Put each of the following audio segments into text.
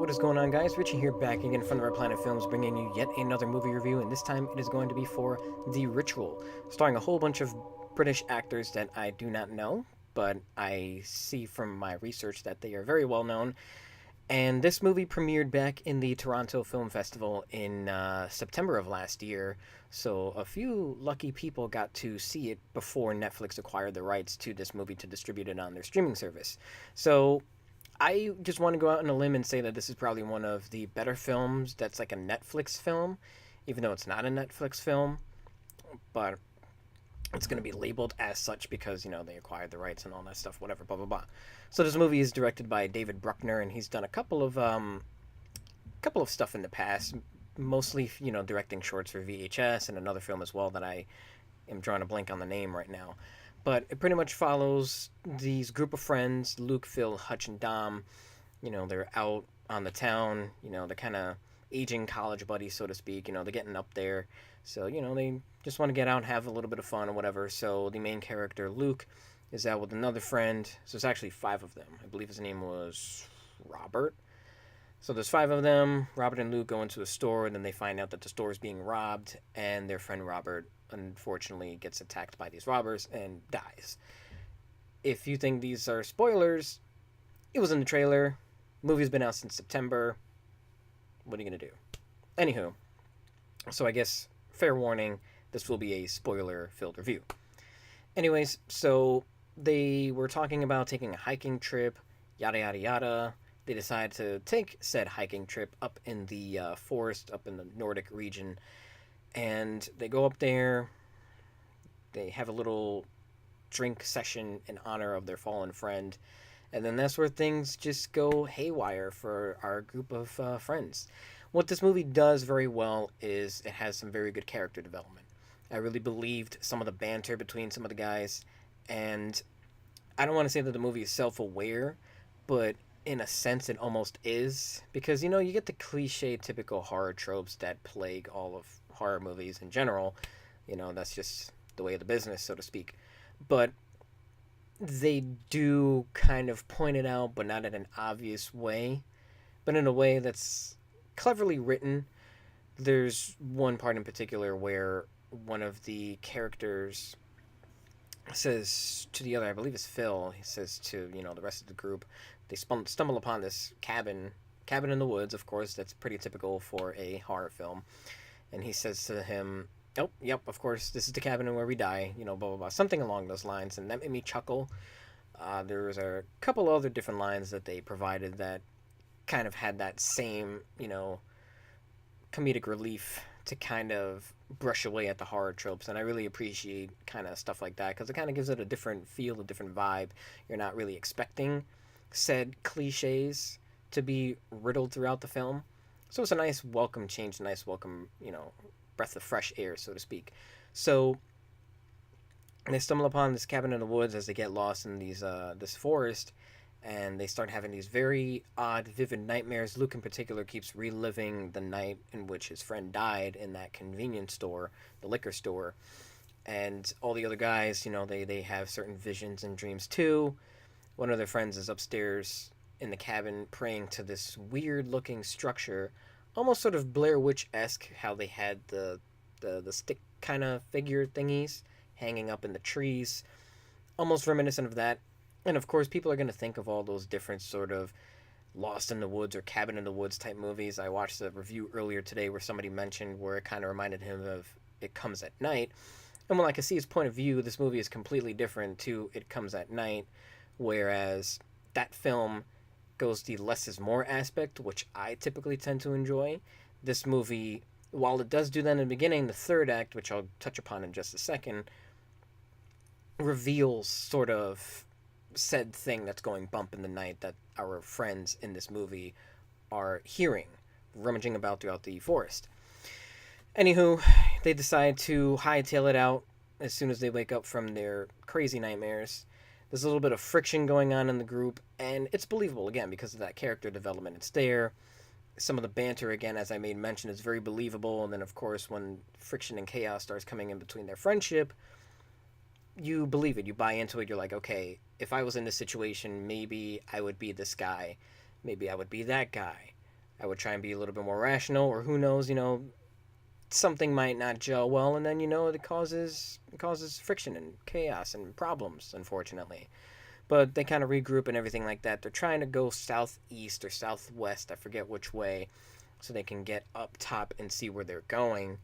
What is going on, guys? Richie here, back again from the Red Planet Films, bringing you yet another movie review, and this time it is going to be for The Ritual, starring a whole bunch of British actors that I do not know, but I see from my research that they are very well known. And this movie premiered back in the Toronto Film Festival in September of last year, so a few lucky people got to see it before Netflix acquired the rights to this movie to distribute it on their streaming service. So I just want to go out on a limb and say that this is probably one of the better films that's like a Netflix film, even though it's not a Netflix film, but it's going to be labeled as such because, they acquired the rights and all that stuff, whatever, blah, blah, blah. So this movie is directed by David Bruckner, and he's done a couple of stuff in the past, mostly, directing shorts for VHS and another film as well that I am drawing a blank on the name right now. But it pretty much follows these group of friends, Luke, Phil, Hutch, and Dom. They're out on the town. They're kind of aging college buddies, so to speak. They're getting up there. So, they just want to get out and have a little bit of fun or whatever. So the main character, Luke, is out with another friend. So it's actually five of them. I believe his name was Robert. So there's five of them. Robert and Luke go into a store, and then they find out that the store is being robbed, and their friend Robert unfortunately gets attacked by these robbers and dies. If you think these are spoilers, it was in the trailer. Movie's been out since September. What are you gonna do? Anywho, so I guess fair warning, this will be a spoiler-filled review. Anyways, so they were talking about taking a hiking trip, yada yada yada. They decide to take said hiking trip up in the forest, up in the Nordic region, and they go up there. They have a little drink session in honor of their fallen friend, and then that's where things just go haywire for our group of friends. What this movie does very well is it has some very good character development. I really believed some of the banter between some of the guys, and I don't want to say that the movie is self-aware, but in a sense it almost is, because you get the cliche typical horror tropes that plague all of horror movies in general. That's just the way of the business, so to speak. But they do kind of point it out, but not in an obvious way, but in a way that's cleverly written. There's one part in particular where one of the characters says to the other, I believe it's Phil, he says to, the rest of the group, they stumble upon this cabin in the woods, of course, that's pretty typical for a horror film. And he says to him, "Oh, yep, of course, this is the cabin where we die," blah, blah, blah, something along those lines. And that made me chuckle. There was a couple other different lines that they provided that kind of had that same, comedic relief to kind of brush away at the horror tropes. And I really appreciate kind of stuff like that because it kind of gives it a different feel, a different vibe. You're not really expecting said cliches to be riddled throughout the film. So it's a nice welcome change, a nice welcome, breath of fresh air, so to speak. So they stumble upon this cabin in the woods as they get lost in this forest, and they start having these very odd, vivid nightmares. Luke, in particular, keeps reliving the night in which his friend died in that convenience store, the liquor store. And all the other guys, they have certain visions and dreams too. One of their friends is upstairs in the cabin praying to this weird-looking structure, almost sort of Blair Witch-esque, how they had the stick kind of figure thingies hanging up in the trees, almost reminiscent of that. And of course, people are going to think of all those different sort of Lost in the Woods or Cabin in the Woods type movies. I watched a review earlier today where somebody mentioned where it kind of reminded him of It Comes at Night. And when I can see his point of view, this movie is completely different to It Comes at Night, whereas that film goes the less is more aspect, which I typically tend to enjoy. This movie, while it does do that in the beginning, the third act, which I'll touch upon in just a second, reveals sort of said thing that's going bump in the night that our friends in this movie are hearing, rummaging about throughout the forest. Anywho, they decide to hightail it out as soon as they wake up from their crazy nightmares. There's a little bit of friction going on in the group, and it's believable, again, because of that character development. It's there. Some of the banter, again, as I made mention, is very believable. And then, of course, when friction and chaos starts coming in between their friendship, you believe it. You buy into it. You're like, okay, if I was in this situation, maybe I would be this guy. Maybe I would be that guy. I would try and be a little bit more rational, or who knows, something might not gel well, and then it causes friction and chaos and problems, unfortunately. But they kind of regroup and everything like that. They're trying to go southeast or southwest, I forget which way, so they can get up top and see where they're going.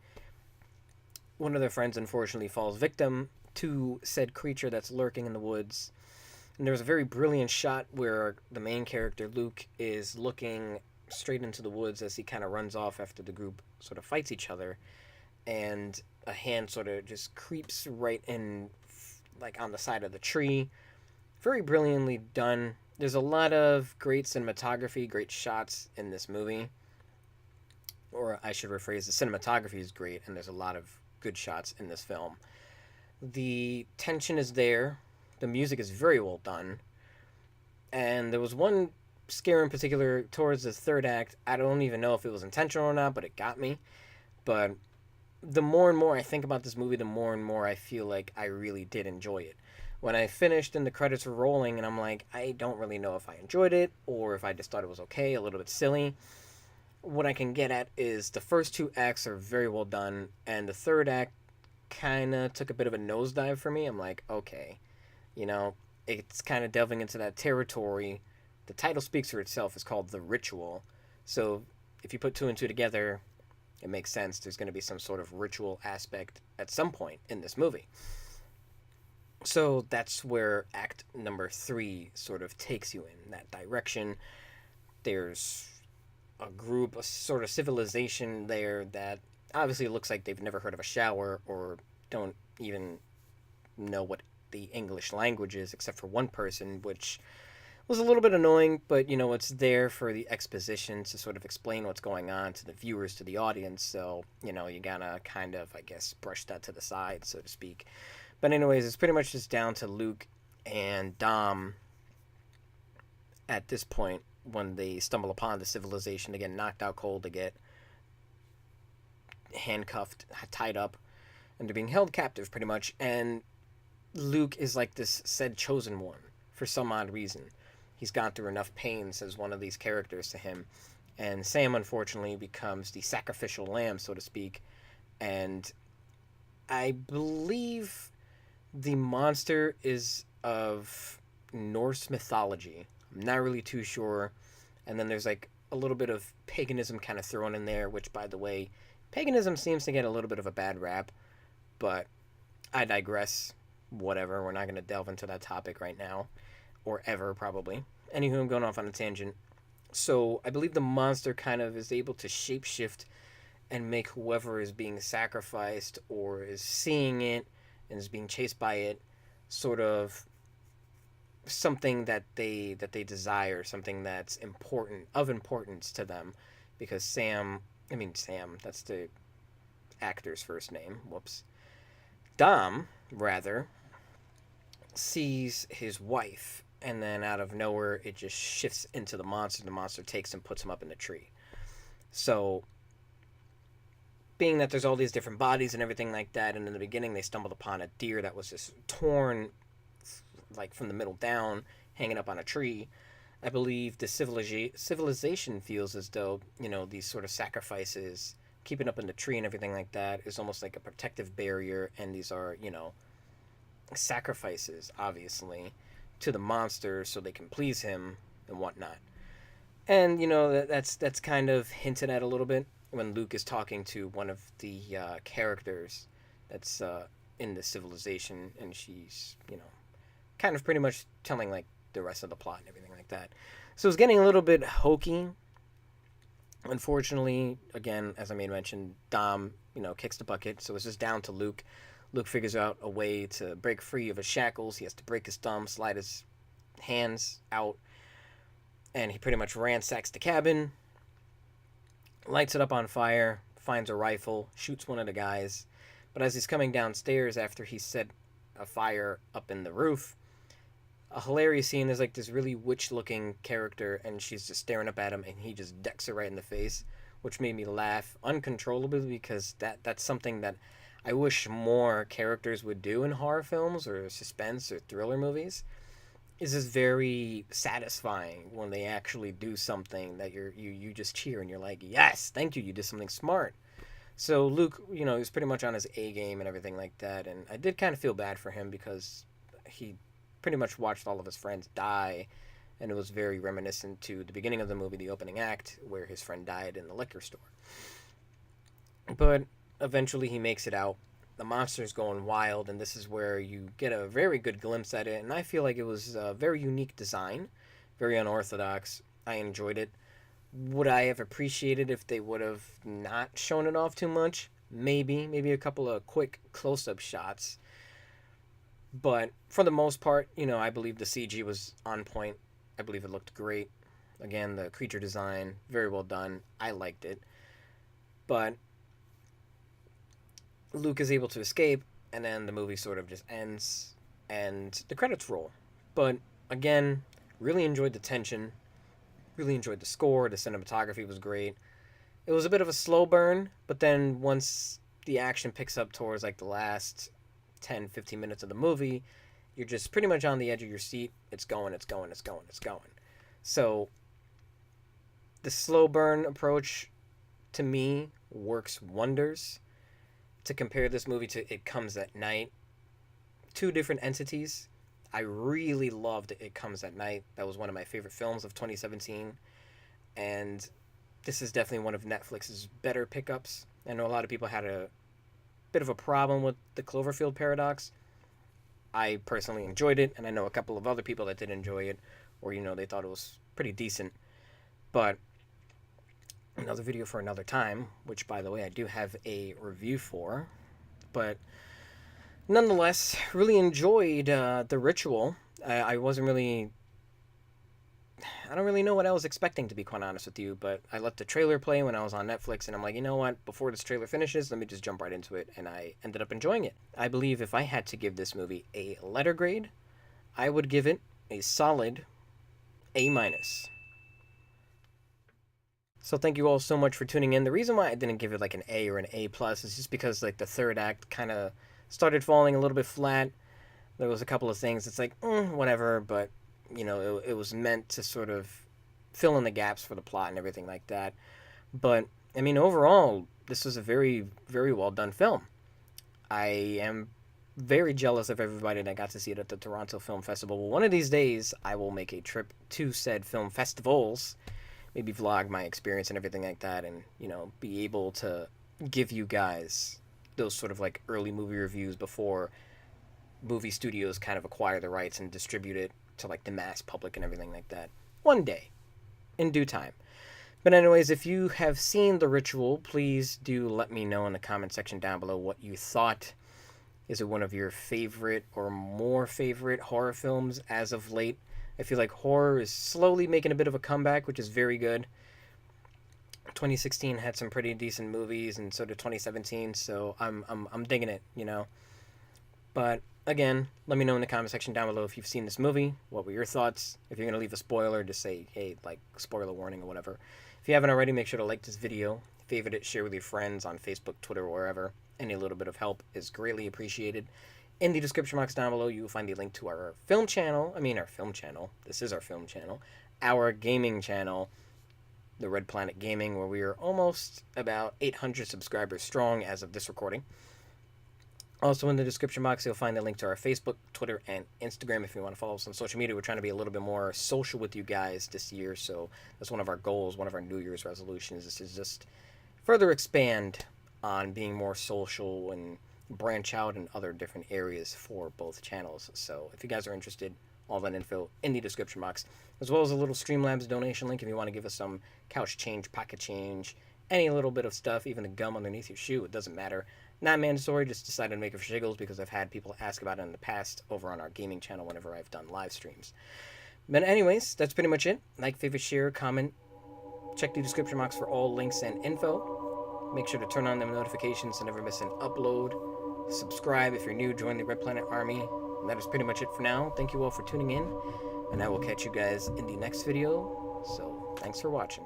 One of their friends unfortunately falls victim to said creature that's lurking in the woods. And there's a very brilliant shot where the main character, Luke, is looking straight into the woods as he kind of runs off after the group sort of fights each other. And a hand sort of just creeps right in, like on the side of the tree. Very brilliantly done. There's a lot of great cinematography, great shots in this movie. Or I should rephrase, the cinematography is great, and there's a lot of good shots in this film. The tension is there. The music is very well done. And there was one scare in particular towards the third act. I don't even know if it was intentional or not, but it got me. But the more and more I think about this movie, the more and more I feel like I really did enjoy it. When I finished and the credits were rolling, and I'm like, I don't really know if I enjoyed it or if I just thought it was okay, a little bit silly. What I can get at is the first two acts are very well done, and the third act kind of took a bit of a nosedive for me. I'm like, okay, you know, it's kind of delving into that territory. The title speaks for itself. It's called The Ritual. So if you put two and two together, it makes sense. There's going to be some sort of ritual aspect at some point in this movie. So that's where act number three sort of takes you in that direction. There's a group, a sort of civilization there that obviously looks like they've never heard of a shower or don't even know what the English language is, except for one person, which was a little bit annoying, but it's there for the exposition to sort of explain what's going on to the viewers, to the audience. So, you gotta kind of, I guess, brush that to the side, so to speak. But, anyways, it's pretty much just down to Luke and Dom at this point when they stumble upon the civilization to get knocked out cold, to get handcuffed, tied up, and they're being held captive pretty much. And Luke is like this said chosen one for some odd reason. He's gone through enough pains as one of these characters to him. And Sam, unfortunately, becomes the sacrificial lamb, so to speak. And I believe the monster is of Norse mythology. I'm not really too sure. And then there's like a little bit of paganism kind of thrown in there, which, by the way, paganism seems to get a little bit of a bad rap. But I digress. Whatever. We're not going to delve into that topic right now. Or ever, probably. Anywho, I'm going off on a tangent. So I believe the monster kind of is able to shapeshift and make whoever is being sacrificed or is seeing it and is being chased by it sort of something that they desire, something that's of importance to them. Because Sam, that's the actor's first name. Whoops. Dom, rather, sees his wife, and then out of nowhere it just shifts into the monster. The monster takes him, puts him up in the tree. So being that there's all these different bodies and everything like that, and in the beginning they stumbled upon a deer that was just torn like from the middle down, hanging up on a tree. I believe the civilization feels as though these sort of sacrifices, keeping up in the tree and everything like that, is almost like a protective barrier, and these are sacrifices, obviously, to the monster so they can please him and whatnot. And that's kind of hinted at a little bit when Luke is talking to one of the characters that's in the civilization, and she's kind of pretty much telling like the rest of the plot and everything like that. So it's getting a little bit hokey. Unfortunately, again, as I made mention, Dom kicks the bucket, so it's just down to Luke. Luke figures out a way to break free of his shackles. He has to break his thumb, slide his hands out, and he pretty much ransacks the cabin, lights it up on fire, finds a rifle, shoots one of the guys. But as he's coming downstairs after he set a fire up in the roof, a hilarious scene is like this really witch-looking character, and she's just staring up at him, and he just decks her right in the face, which made me laugh uncontrollably, because that's something that I wish more characters would do in horror films or suspense or thriller movies. is just very satisfying when they actually do something that you just cheer and you're like, yes, thank you, you did something smart. So Luke, he was pretty much on his A game and everything like that, and I did kind of feel bad for him because he pretty much watched all of his friends die, and it was very reminiscent to the beginning of the movie, the opening act, where his friend died in the liquor store. But eventually he makes it out. The monster's going wild, and this is where you get a very good glimpse at it. And I feel like it was a very unique design, very unorthodox. I enjoyed it. Would I have appreciated if they would have not shown it off too much? Maybe a couple of quick close-up shots. But for the most part, I believe the CG was on point. I believe it looked great. Again, the creature design, very well done. I liked it. But Luke is able to escape, and then the movie sort of just ends, and the credits roll. But again, really enjoyed the tension, really enjoyed the score. The cinematography was great. It was a bit of a slow burn, but then once the action picks up towards like the last 10, 15 minutes of the movie, you're just pretty much on the edge of your seat. It's going, it's going, it's going, it's going. So the slow burn approach to me works wonders. To compare this movie to It Comes at Night, two different entities. I really loved It Comes at Night. That was one of my favorite films of 2017. And this is definitely one of Netflix's better pickups. I know a lot of people had a bit of a problem with the Cloverfield paradox. I personally enjoyed it, and I know a couple of other people that did enjoy it, or, they thought it was pretty decent. But another video for another time, which, by the way, I do have a review for. But nonetheless, really enjoyed The Ritual. I wasn't really... I don't really know what I was expecting, to be quite honest with you, but I let the trailer play when I was on Netflix, and I'm like, you know what? Before this trailer finishes, let me just jump right into it, and I ended up enjoying it. I believe if I had to give this movie a letter grade, I would give it a solid A-. So thank you all so much for tuning in. The reason why I didn't give it like an A or an A plus is just because like the third act kind of started falling a little bit flat. There was a couple of things. It's like whatever, but it was meant to sort of fill in the gaps for the plot and everything like that. But I mean, overall, this was a very, very well done film. I am very jealous of everybody that got to see it at the Toronto Film Festival. Well, one of these days, I will make a trip to said film festivals, maybe vlog my experience and everything like that, and be able to give you guys those sort of like early movie reviews before movie studios kind of acquire the rights and distribute it to like the mass public and everything like that. One day, in due time. But anyways, if you have seen The Ritual, please do let me know in the comment section down below what you thought. Is it one of your favorite or more favorite horror films as of late? I feel like horror is slowly making a bit of a comeback, which is very good. 2016 had some pretty decent movies, and so did 2017. So I'm digging it, But again, let me know in the comment section down below if you've seen this movie. What were your thoughts? If you're gonna leave a spoiler, just say, hey, like spoiler warning or whatever. If you haven't already, make sure to like this video, favorite it, share with your friends on Facebook, Twitter, or wherever. Any little bit of help is greatly appreciated. In the description box down below, you will find the link to our film channel. This is our film channel. Our gaming channel, the Red Planet Gaming, where we are almost about 800 subscribers strong as of this recording. Also in the description box, you'll find the link to our Facebook, Twitter, and Instagram if you want to follow us on social media. We're trying to be a little bit more social with you guys this year, so that's one of our goals, one of our New Year's resolutions, is to just further expand on being more social and branch out in other different areas for both channels. So if you guys are interested, all that info in the description box, as well as a little Streamlabs donation link if you want to give us some couch change, pocket change, any little bit of stuff, even the gum underneath your shoe, it doesn't matter. Not mandatory, just decided to make it for shiggles because I've had people ask about it in the past over on our gaming channel whenever I've done live streams. But anyways, that's pretty much it. Like, favorite, share, comment. Check the description box for all links and info. Make sure to turn on them notifications to never miss an upload. Subscribe if you're new, join the Red Planet Army. And that is pretty much it for now. Thank you all for tuning in, and I will catch you guys in the next video. So, thanks for watching.